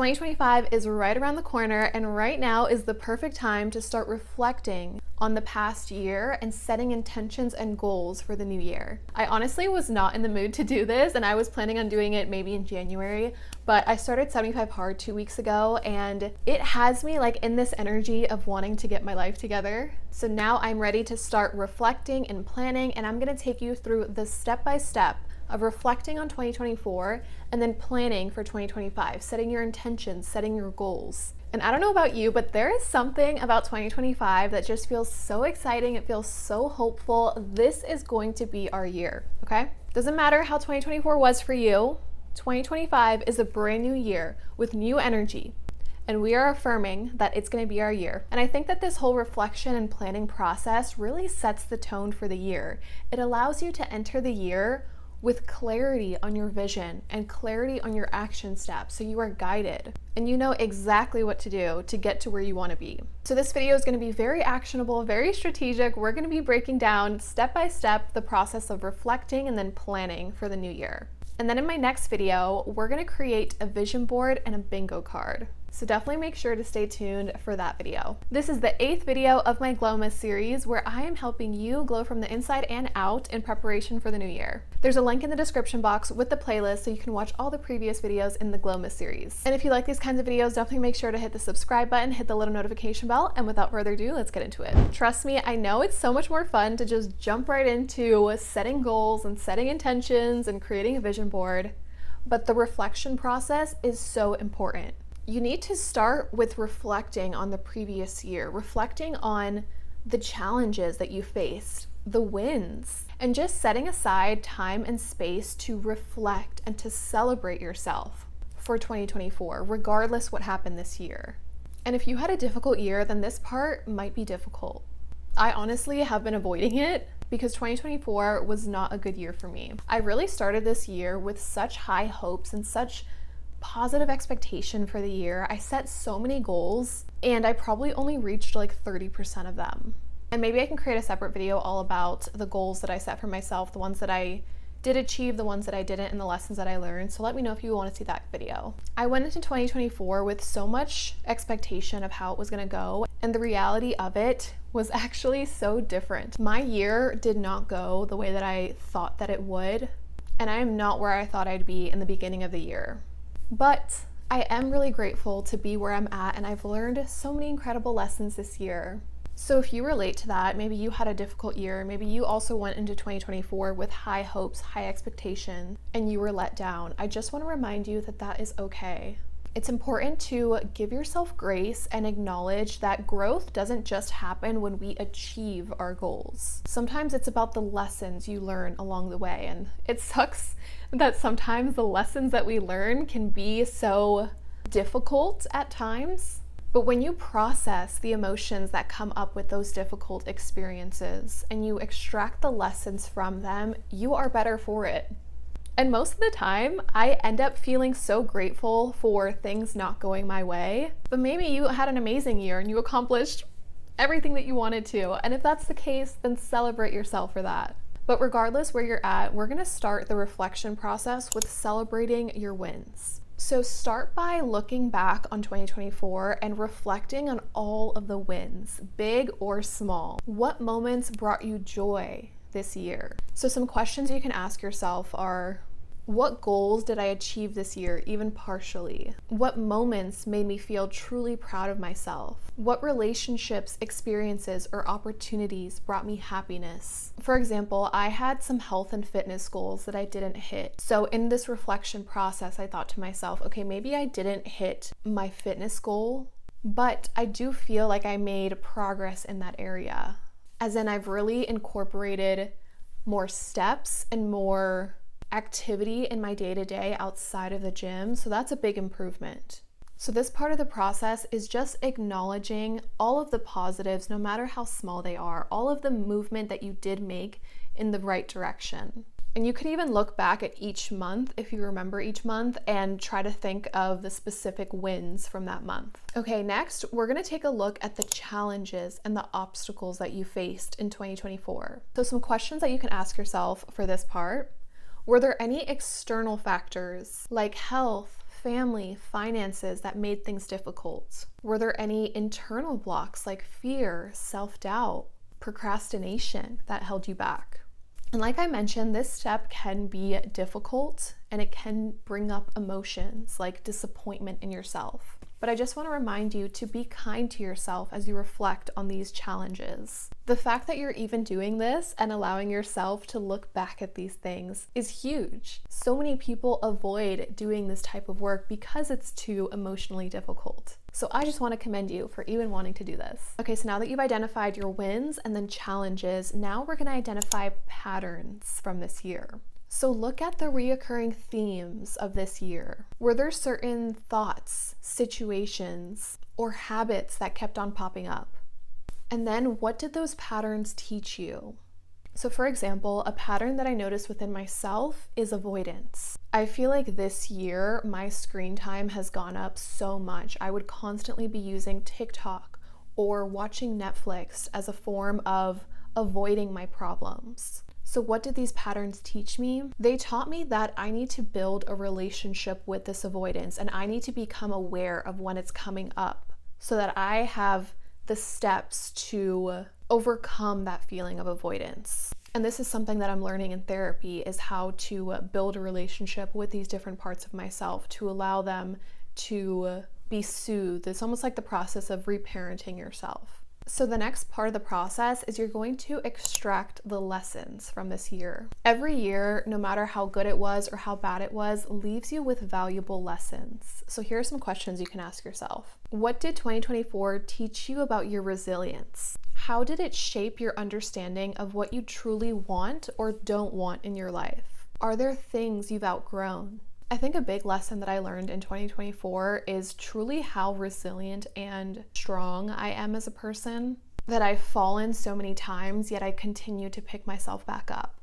2025 is right around the corner, and right now is the perfect time to start reflecting on the past year and setting intentions and goals for the new year. I honestly was not in the mood to do this, and I was planning on doing it maybe in January, but I started 75 Hard 2 weeks ago, and it has me like in this energy of wanting to get my life together. So now I'm ready to start reflecting and planning, and I'm gonna take you through the step-by-step of reflecting on 2024 and then planning for 2025, setting your intentions, setting your goals. And I don't know about you, but there is something about 2025 that just feels so exciting. It feels so hopeful. This is going to be our year, okay? Doesn't matter how 2024 was for you. 2025 is a brand new year with new energy. And we are affirming that it's going to be our year. And I think that this whole reflection and planning process really sets the tone for the year. It allows you to enter the year with clarity on your vision and clarity on your action steps, so you are guided and you know exactly what to do to get to where you want to be. So this video is going to be very actionable, very strategic. We're going to be breaking down step by step the process of reflecting and then planning for the new year. And then in my next video, we're going to create a vision board and a bingo card. So definitely make sure to stay tuned for that video. This is the 8th video of my Glowmas series, where I am helping you glow from the inside and out in preparation for the new year. There's a link in the description box with the playlist so you can watch all the previous videos in the Glowmas series. And if you like these kinds of videos, definitely make sure to hit the subscribe button, hit the little notification bell, and without further ado, let's get into it. Trust me, I know it's so much more fun to just jump right into setting goals and setting intentions and creating a vision board, but the reflection process is so important. You need to start with reflecting on the previous year, reflecting on the challenges that you faced, the wins, and just setting aside time and space to reflect and to celebrate yourself for 2024, regardless what happened this year. And if you had a difficult year, then this part might be difficult. I honestly have been avoiding it because 2024 was not a good year for me. I really started this year with such high hopes and such positive expectation for the year. I set so many goals and I probably only reached like 30% of them. And maybe I can create a separate video all about the goals that I set for myself, the ones that I did achieve, the ones that I didn't, and the lessons that I learned. So let me know if you want to see that video. I went into 2024 with so much expectation of how it was going to go, and the reality of it was actually so different. My year did not go the way that I thought that it would, and I am not where I thought I'd be in the beginning of the year. But I am really grateful to be where I'm at, and I've learned so many incredible lessons this year. So if you relate to that, maybe you had a difficult year, maybe you also went into 2024 with high hopes, high expectation, and you were let down, I just want to remind you that that is okay. It's important to give yourself grace and acknowledge that growth doesn't just happen when we achieve our goals. Sometimes it's about the lessons you learn along the way, and it sucks that sometimes the lessons that we learn can be so difficult at times. But when you process the emotions that come up with those difficult experiences and you extract the lessons from them, you are better for it. And most of the time, I end up feeling so grateful for things not going my way. But maybe you had an amazing year and you accomplished everything that you wanted to. And if that's the case, then celebrate yourself for that. But regardless where you're at, we're gonna start the reflection process with celebrating your wins. So start by looking back on 2024 and reflecting on all of the wins, big or small. What moments brought you joy this year? So some questions you can ask yourself are, what goals did I achieve this year, even partially? What moments made me feel truly proud of myself? What relationships, experiences, or opportunities brought me happiness? For example, I had some health and fitness goals that I didn't hit. So in this reflection process, I thought to myself, okay, maybe I didn't hit my fitness goal, but I do feel like I made progress in that area. As in, I've really incorporated more steps and more activity in my day-to-day outside of the gym, so that's a big improvement. So this part of the process is just acknowledging all of the positives, no matter how small they are, all of the movement that you did make in the right direction. And you could even look back at each month, if you remember each month, and try to think of the specific wins from that month. Okay, next, we're gonna take a look at the challenges and the obstacles that you faced in 2024. So some questions that you can ask yourself for this part. Were there any external factors like health, family, finances that made things difficult? Were there any internal blocks like fear, self-doubt, procrastination that held you back? And like I mentioned, this step can be difficult and it can bring up emotions like disappointment in yourself. But I just want to remind you to be kind to yourself as you reflect on these challenges. The fact that you're even doing this and allowing yourself to look back at these things is huge. So many people avoid doing this type of work because it's too emotionally difficult. So I just want to commend you for even wanting to do this. Okay, so now that you've identified your wins and then challenges, now we're going to identify patterns from this year. So look at the reoccurring themes of this year. Were there certain thoughts, situations, or habits that kept on popping up? And then what did those patterns teach you? So for example, a pattern that I noticed within myself is avoidance. I feel like this year my screen time has gone up so much. I would constantly be using TikTok or watching Netflix as a form of avoiding my problems. So what did these patterns teach me? They taught me that I need to build a relationship with this avoidance and I need to become aware of when it's coming up so that I have the steps to overcome that feeling of avoidance. And this is something that I'm learning in therapy, is how to build a relationship with these different parts of myself to allow them to be soothed. It's almost like the process of reparenting yourself. So the next part of the process is you're going to extract the lessons from this year. Every year, no matter how good it was or how bad it was, leaves you with valuable lessons. So here are some questions you can ask yourself. What did 2024 teach you about your resilience? How did it shape your understanding of what you truly want or don't want in your life? Are there things you've outgrown? I think a big lesson that I learned in 2024 is truly how resilient and strong I am as a person, that I've fallen so many times, yet I continue to pick myself back up.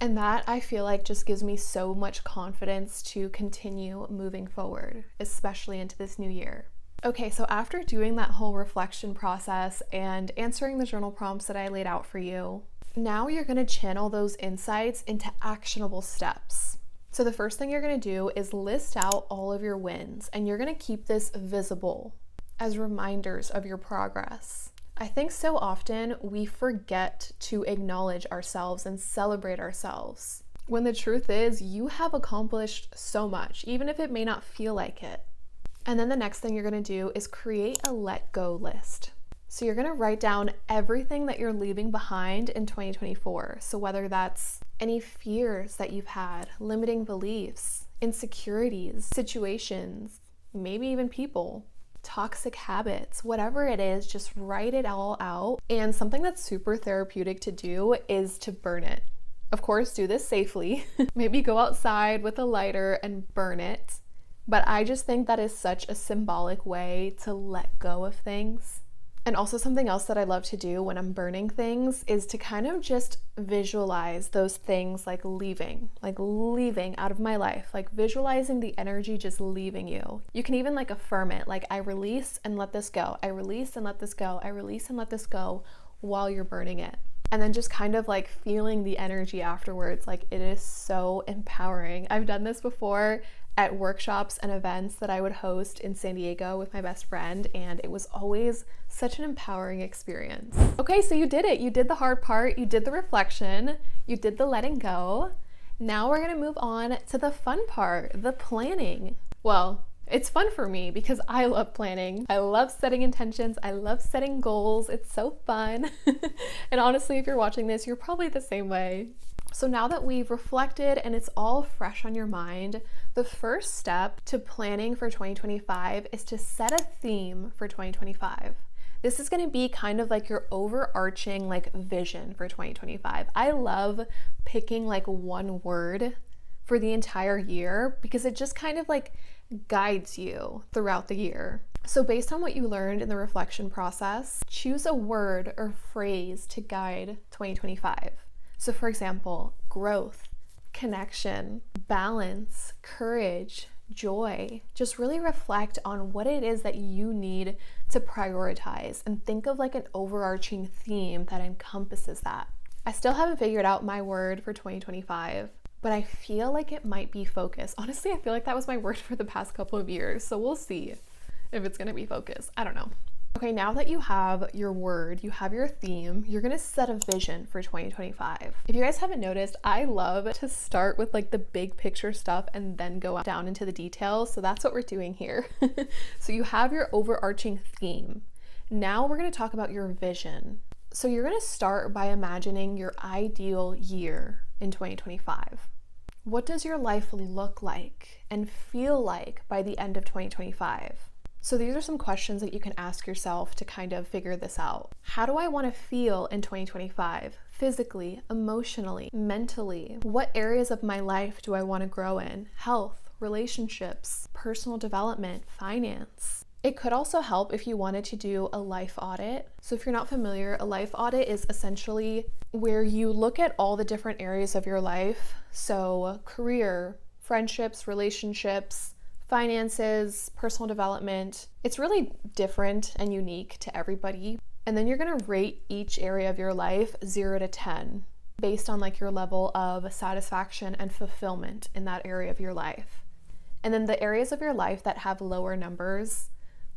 And that I feel like just gives me so much confidence to continue moving forward, especially into this new year. Okay, so after doing that whole reflection process and answering the journal prompts that I laid out for you, now you're going to channel those insights into actionable steps. So the first thing you're going to do is list out all of your wins, and you're going to keep this visible as reminders of your progress. I think so often we forget to acknowledge ourselves and celebrate ourselves, when the truth is you have accomplished so much, even if it may not feel like it. And then the next thing you're going to do is create a let go list. So you're going to write down everything that you're leaving behind in 2024. So whether that's any fears that you've had, limiting beliefs, insecurities, situations, maybe even people, toxic habits, whatever it is, just write it all out. And something that's super therapeutic to do is to burn it. Of course, do this safely. Maybe go outside with a lighter and burn it. But I just think that is such a symbolic way to let go of things. And also something else that I love to do when I'm burning things is to kind of just visualize those things like leaving out of my life, like visualizing the energy just leaving you. You can even like affirm it, like I release and let this go. I release and let this go. I release and let this go while you're burning it. And then just kind of like feeling the energy afterwards, like it is so empowering. I've done this before at workshops and events that I would host in San Diego with my best friend, and it was always such an empowering experience. Okay, so you did it. You did the hard part, you did the reflection, you did the letting go. Now we're gonna move on to the fun part, the planning. Well, it's fun for me because I love planning. I love setting intentions. I love setting goals. It's so fun. And honestly, if you're watching this, you're probably the same way. So now that we've reflected and it's all fresh on your mind, the first step to planning for 2025 is to set a theme for 2025. This is going to be kind of like your overarching like vision for 2025. I love picking like one word for the entire year because it just kind of like guides you throughout the year. So based on what you learned in the reflection process, choose a word or phrase to guide 2025. So for example, growth, connection, balance, courage, joy. Just really reflect on what it is that you need to prioritize and think of like an overarching theme that encompasses that. I still haven't figured out my word for 2025, but I feel like it might be focus. Honestly, I feel like that was my word for the past couple of years. So we'll see if it's gonna be focus. I don't know. Okay, now that you have your word, you have your theme, you're gonna set a vision for 2025. If you guys haven't noticed, I love to start with like the big picture stuff and then go down into the details. So that's what we're doing here. So you have your overarching theme. Now we're gonna talk about your vision. So you're gonna start by imagining your ideal year in 2025. What does your life look like and feel like by the end of 2025? So these are some questions that you can ask yourself to kind of figure this out. How do I want to feel in 2025? Physically, emotionally, mentally? What areas of my life do I want to grow in? Health, relationships, personal development, finance. It could also help if you wanted to do a life audit. So if you're not familiar, a life audit is essentially where you look at all the different areas of your life. So career, friendships, relationships, finances, personal development. It's really different and unique to everybody. And then you're gonna rate each area of your life 0 to 10 based on like your level of satisfaction and fulfillment in that area of your life. And then the areas of your life that have lower numbers,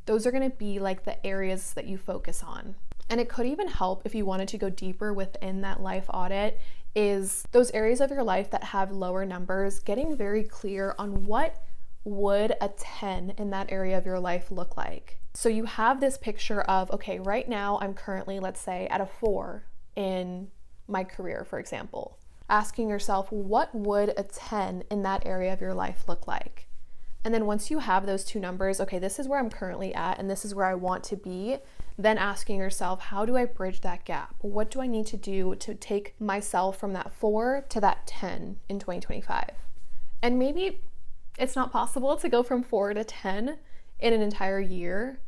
those are gonna be like the areas that you focus on. And it could even help if you wanted to go deeper within that life audit is those areas of your life that have lower numbers, getting very clear on what would a 10 in that area of your life look like. So you have this picture of, okay, right now I'm currently, let's say, at a 4 in my career, for example. Asking yourself, what would a 10 in that area of your life look like? And then once you have those two numbers, okay, this is where I'm currently at and this is where I want to be, then asking yourself, how do I bridge that gap? What do I need to do to take myself from that 4 to that 10 in 2025? And maybe it's not possible to go from 4 to 10 in an entire year.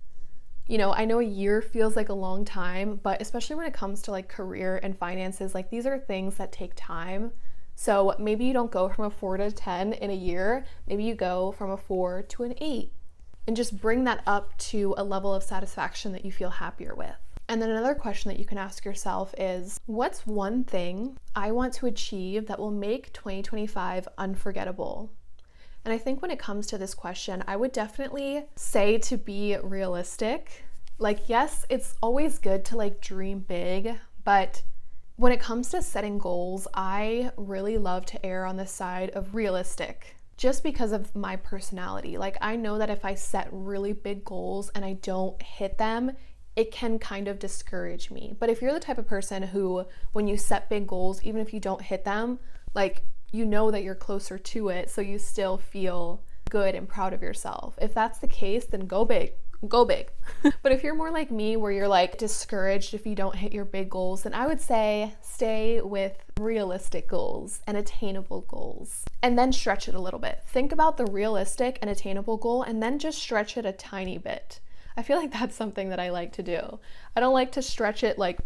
You know, I know a year feels like a long time, but especially when it comes to like career and finances, like these are things that take time. So maybe you don't go from a 4 to 10 in a year, maybe you go from a 4 to an 8 and just bring that up to a level of satisfaction that you feel happier with. And then another question that you can ask yourself is, what's one thing I want to achieve that will make 2025 unforgettable? And I think when it comes to this question, I would definitely say to be realistic. Like, yes, it's always good to like dream big, but when it comes to setting goals, I really love to err on the side of realistic, just because of my personality. Like, I know that if I set really big goals and I don't hit them, it can kind of discourage me. But if you're the type of person who, when you set big goals, even if you don't hit them, like, you know that you're closer to it, so you still feel good and proud of yourself. If that's the case, then go big. Go big. But if you're more like me, where you're like discouraged if you don't hit your big goals, then I would say stay with realistic goals and attainable goals, and then stretch it a little bit. Think about the realistic and attainable goal and then just stretch it a tiny bit. I feel like that's something that I like to do. I don't like to stretch it like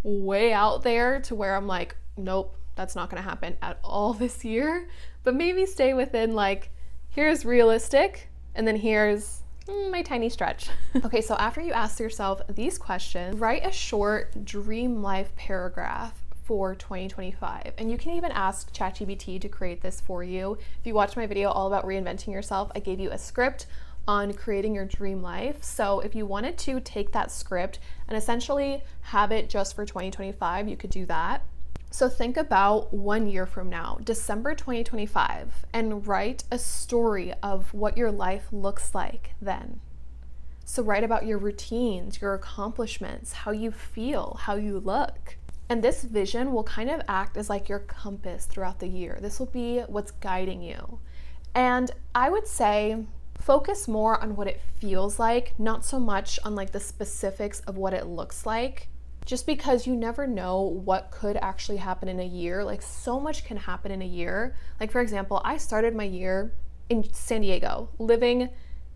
way out there to where I'm like, nope, that's not going to happen at all this year, but maybe stay within like, here's realistic, and then here's my tiny stretch. Okay, so after you ask yourself these questions, write a short dream life paragraph for 2025. And you can even ask ChatGPT to create this for you. If you watched my video all about reinventing yourself, I gave you a script on creating your dream life. So if you wanted to take that script and essentially have it just for 2025, you could do that. So think about 1 year from now, December 2025, and write a story of what your life looks like then. So write about your routines, your accomplishments, how you feel, how you look. And this vision will kind of act as like your compass throughout the year. This will be what's guiding you. And I would say focus more on what it feels like, not so much on like the specifics of what it looks like. Just because you never know what could actually happen in a year. Like, so much can happen in a year. Like, for example, I started my year in San Diego, living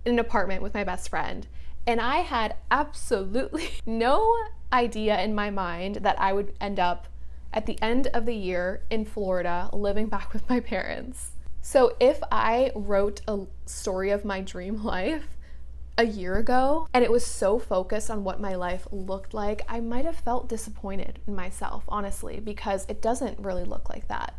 in an apartment with my best friend. And I had absolutely no idea in my mind that I would end up at the end of the year in Florida, living back with my parents. So if I wrote a story of my dream life a year ago and it was so focused on what my life looked like, I might have felt disappointed in myself, honestly, because it doesn't really look like that.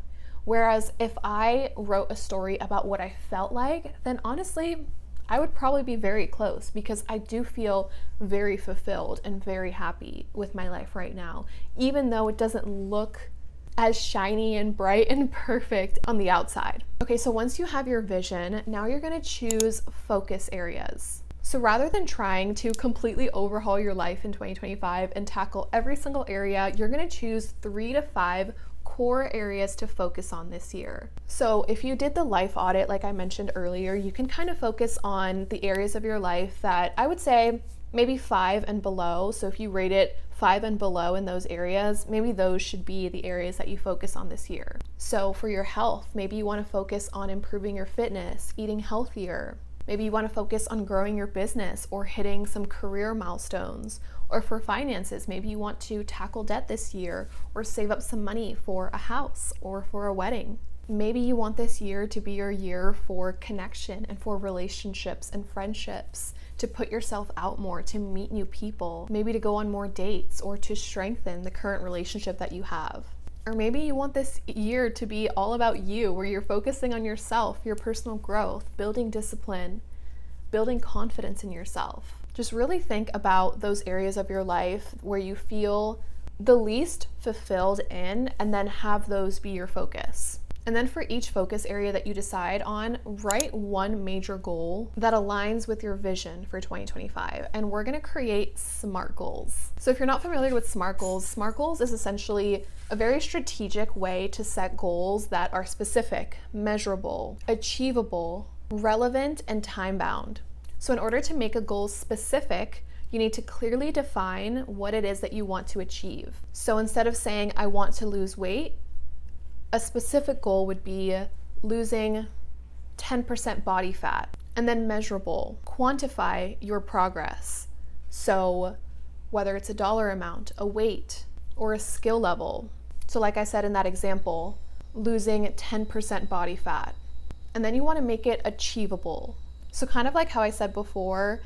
Whereas if I wrote a story about what I felt like, then honestly, I would probably be very close, because I do feel very fulfilled and very happy with my life right now, even though it doesn't look as shiny and bright and perfect on the outside. Okay, so once you have your vision, now you're gonna choose focus areas. So rather than trying to completely overhaul your life in 2025 and tackle every single area, you're gonna choose 3 to 5 core areas to focus on this year. So if you did the life audit, like I mentioned earlier, you can kind of focus on the areas of your life that I would say maybe 5 and below. So if you rate it 5 and below in those areas, maybe those should be the areas that you focus on this year. So for your health, maybe you want to focus on improving your fitness, eating healthier. Maybe you want to focus on growing your business or hitting some career milestones. Or for finances, maybe you want to tackle debt this year or save up some money for a house or for a wedding. Maybe you want this year to be your year for connection and for relationships and friendships, to put yourself out more, to meet new people, maybe to go on more dates or to strengthen the current relationship that you have. Or maybe you want this year to be all about you, where you're focusing on yourself, your personal growth, building discipline, building confidence in yourself. Just really think about those areas of your life where you feel the least fulfilled in, and then have those be your focus. And then for each focus area that you decide on, write one major goal that aligns with your vision for 2025. And we're gonna create SMART goals. So if you're not familiar with SMART goals is essentially a very strategic way to set goals that are specific, measurable, achievable, relevant, and time-bound. So in order to make a goal specific, you need to clearly define what it is that you want to achieve. So instead of saying, I want to lose weight, a specific goal would be losing 10% body fat. And then measurable, quantify your progress. So whether it's a dollar amount, a weight, or a skill level. So like I said in that example, losing 10% body fat. And then you want to make it achievable. So kind of like how I said before,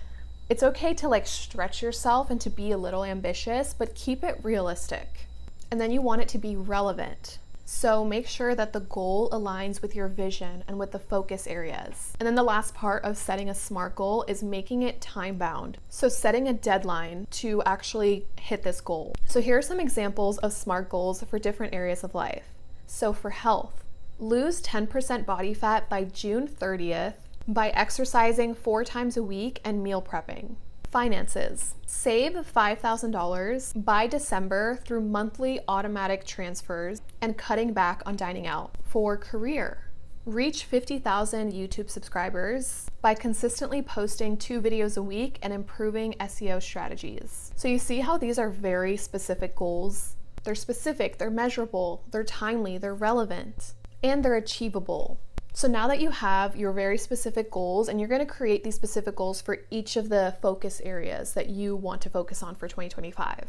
it's okay to like stretch yourself and to be a little ambitious, but keep it realistic. And then you want it to be relevant. So make sure that the goal aligns with your vision and with the focus areas. And then the last part of setting a SMART goal is making it time-bound. So setting a deadline to actually hit this goal. So here are some examples of SMART goals for different areas of life. So for health, lose 10% body fat by June 30th by exercising 4 times a week and meal prepping. Finances, save $5,000 by December through monthly automatic transfers and cutting back on dining out. For career, reach 50,000 YouTube subscribers by consistently posting 2 videos a week and improving SEO strategies. So you see how these are very specific goals? They're specific, they're measurable, they're timely, they're relevant, and they're achievable. So now that you have your very specific goals, and you're going to create these specific goals for each of the focus areas that you want to focus on for 2025.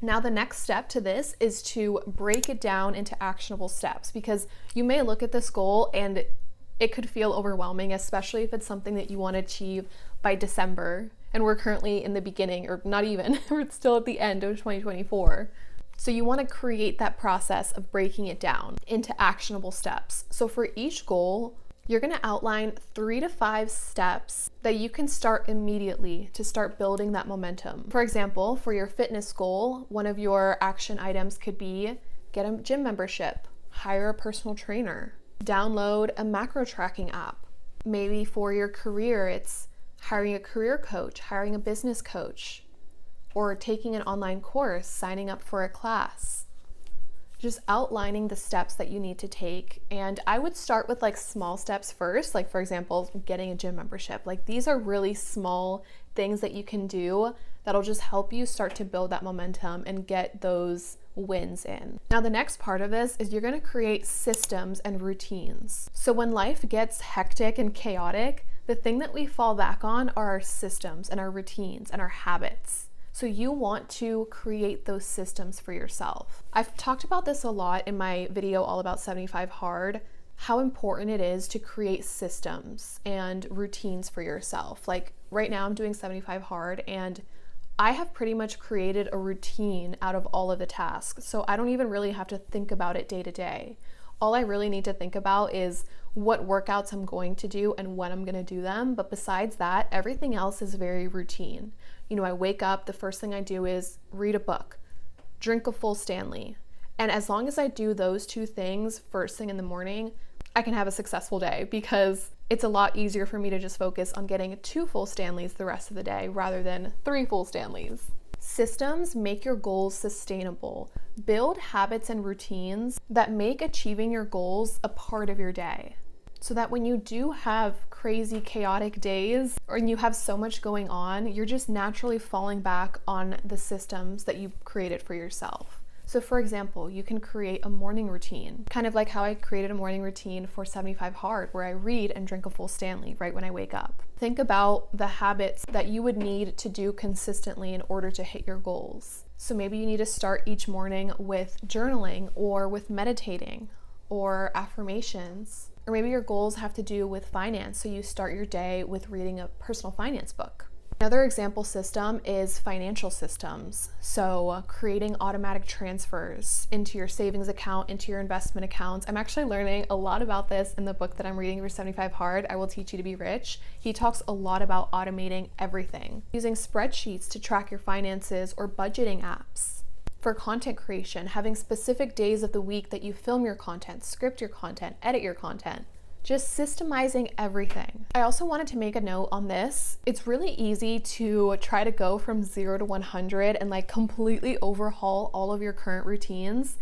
Now the next step to this is to break it down into actionable steps, because you may look at this goal and it could feel overwhelming, especially if it's something that you want to achieve by December. And we're currently in the beginning, or not even, we're still at the end of 2024. So you want to create that process of breaking it down into actionable steps. So for each goal, you're going to outline 3 to 5 steps that you can start immediately to start building that momentum. For example, for your fitness goal, one of your action items could be get a gym membership, hire a personal trainer, download a macro tracking app. Maybe for your career, it's hiring a career coach, hiring a business coach, or taking an online course, signing up for a class. Just outlining the steps that you need to take. And I would start with like small steps first, like for example, getting a gym membership. Like these are really small things that you can do that'll just help you start to build that momentum and get those wins in. Now the next part of this is you're going to create systems and routines. So when life gets hectic and chaotic, the thing that we fall back on are our systems and our routines and our habits. So you want to create those systems for yourself. I've talked about this a lot in my video all about 75 Hard, how important it is to create systems and routines for yourself. Like right now I'm doing 75 Hard and I have pretty much created a routine out of all of the tasks. So I don't even really have to think about it day to day. All I really need to think about is what workouts I'm going to do and when I'm going to do them. But besides that, everything else is very routine. You know, I wake up, the first thing I do is read a book, drink a full Stanley. And as long as I do those two things first thing in the morning, I can have a successful day, because it's a lot easier for me to just focus on getting 2 full Stanleys the rest of the day rather than 3 full Stanleys. Systems make your goals sustainable. Build habits and routines that make achieving your goals a part of your day, so that when you do have crazy, chaotic days, or you have so much going on, you're just naturally falling back on the systems that you've created for yourself. So for example, you can create a morning routine, kind of like how I created a morning routine for 75 Hard, where I read and drink a full Stanley right when I wake up. Think about the habits that you would need to do consistently in order to hit your goals. So maybe you need to start each morning with journaling, or with meditating, or affirmations. Or maybe your goals have to do with finance, so you start your day with reading a personal finance book. Another example system is financial systems. So creating automatic transfers into your savings account, into your investment accounts. I'm actually learning a lot about this in the book that I'm reading for 75 Hard, I Will Teach You to Be Rich. He talks a lot about automating everything, using spreadsheets to track your finances, or budgeting apps. For content creation, having specific days of the week that you film your content, script your content, edit your content. Just systemizing everything. I also wanted to make a note on this. It's really easy to try to go from 0 to 100 and like completely overhaul all of your current routines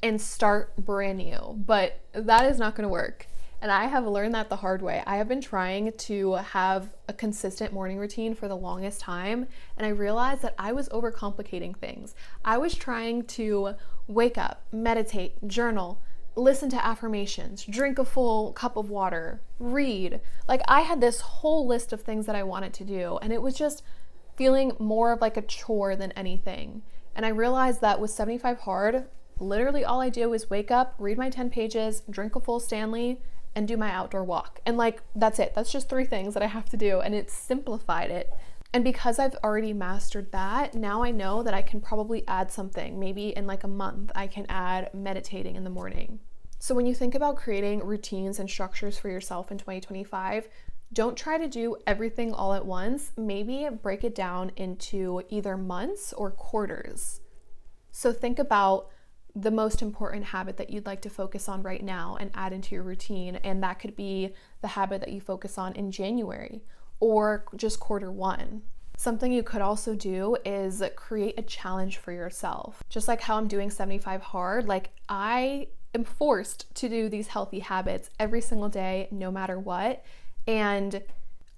and start brand new, but that is not gonna work. And I have learned that the hard way. I have been trying to have a consistent morning routine for the longest time, and I realized that I was overcomplicating things. I was trying to wake up, meditate, journal, listen to affirmations, drink a full cup of water, read. Like, I had this whole list of things that I wanted to do, and it was just feeling more of like a chore than anything. And I realized that with 75 Hard, literally all I do is wake up, read my 10 pages, drink a full Stanley, and do my outdoor walk. And like, that's it. That's just 3 things that I have to do, and it's simplified it. And because I've already mastered that, now I know that I can probably add something. Maybe in like a month, I can add meditating in the morning. So when you think about creating routines and structures for yourself in 2025, don't try to do everything all at once. Maybe break it down into either months or quarters. So think about the most important habit that you'd like to focus on right now and add into your routine. And that could be the habit that you focus on in January, or just Q1. Something you could also do is create a challenge for yourself. Just like how I'm doing 75 Hard, like I am forced to do these healthy habits every single day, no matter what. And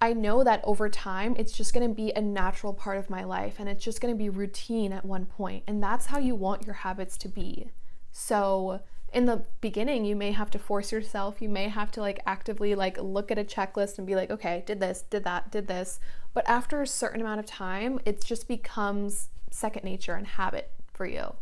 I know that over time, it's just gonna be a natural part of my life, and it's just gonna be routine at one point. And that's how you want your habits to be. So in the beginning, you may have to force yourself. You may have to like actively like look at a checklist and be like, okay, did this, did that, did this. But after a certain amount of time, it just becomes second nature and habit for you.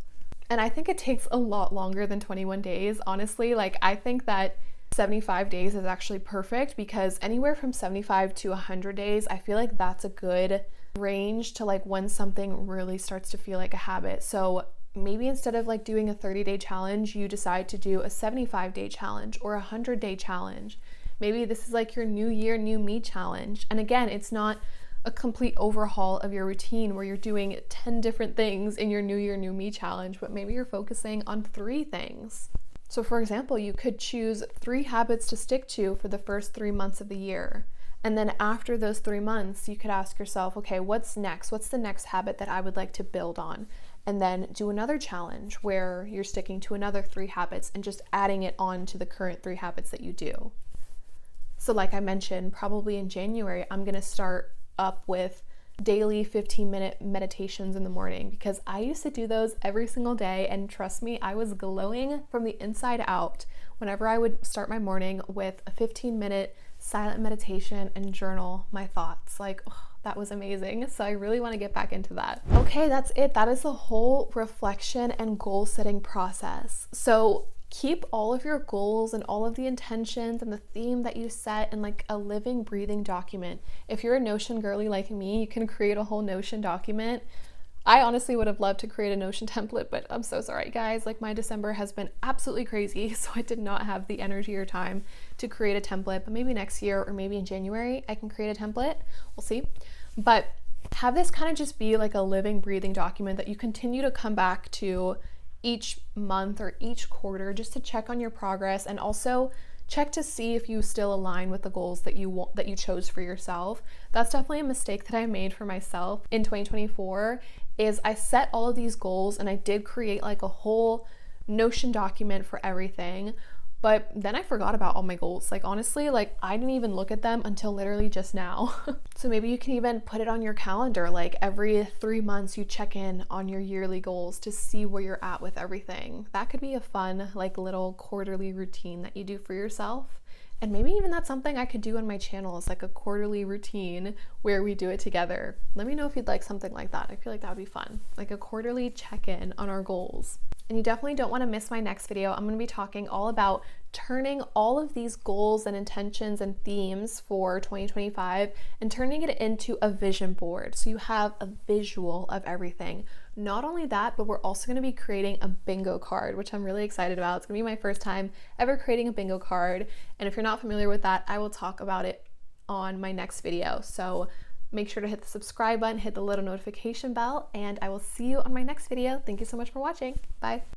And I think it takes a lot longer than 21 days. Honestly, like I think that 75 days is actually perfect, because anywhere from 75 to 100 days, I feel like that's a good range to like when something really starts to feel like a habit. So maybe instead of like doing a 30-day challenge, you decide to do a 75-day challenge or a 100-day challenge. Maybe this is like your new year, new me challenge. And again, it's not a complete overhaul of your routine where you're doing 10 different things in your new year, new me challenge, but maybe you're focusing on 3 things. So for example, you could choose 3 habits to stick to for the first 3 months of the year. And then after those 3 months, you could ask yourself, okay, what's next? What's the next habit that I would like to build on? And then do another challenge where you're sticking to another 3 habits and just adding it on to the current 3 habits that you do. So like I mentioned, probably in January, I'm gonna start up with daily 15-minute meditations in the morning, because I used to do those every single day, and trust me, I was glowing from the inside out whenever I would start my morning with a 15-minute silent meditation and journal my thoughts. Like, oh, that was amazing. So I really want to get back into that. Okay, that's it. That is the whole reflection and goal setting process. So keep all of your goals and all of the intentions and the theme that you set in like a living, breathing document. If you're a Notion girly like me, you can create a whole Notion document. I honestly would have loved to create a Notion template, but I'm so sorry, guys. Like, my December has been absolutely crazy, so I did not have the energy or time to create a template. But maybe next year, or maybe in January, I can create a template. We'll see. But have this kind of just be like a living, breathing document that you continue to come back to each month or each quarter, just to check on your progress, and also check to see if you still align with the goals that you chose for yourself. That's definitely a mistake that I made for myself in 2024, is I set all of these goals and I did create like a whole Notion document for everything, but then I forgot about all my goals. Like, honestly, like, I didn't even look at them until literally just now. So maybe you can even put it on your calendar, like every 3 months you check in on your yearly goals to see where you're at with everything. That could be a fun, like, little quarterly routine that you do for yourself. And maybe even that's something I could do on my channel, is like a quarterly routine where we do it together. Let me know if you'd like something like that. I feel like that would be fun, like a quarterly check-in on our goals. And you definitely don't want to miss my next video. I'm going to be talking all about turning all of these goals and intentions and themes for 2025 and turning it into a vision board, so you have a visual of everything. Not only that, but we're also going to be creating a bingo card, which I'm really excited about. It's going to be my first time ever creating a bingo card, and if you're not familiar with that, I will talk about it on my next video. So make sure to hit the subscribe button, hit the little notification bell, and I will see you on my next video. Thank you so much for watching. Bye.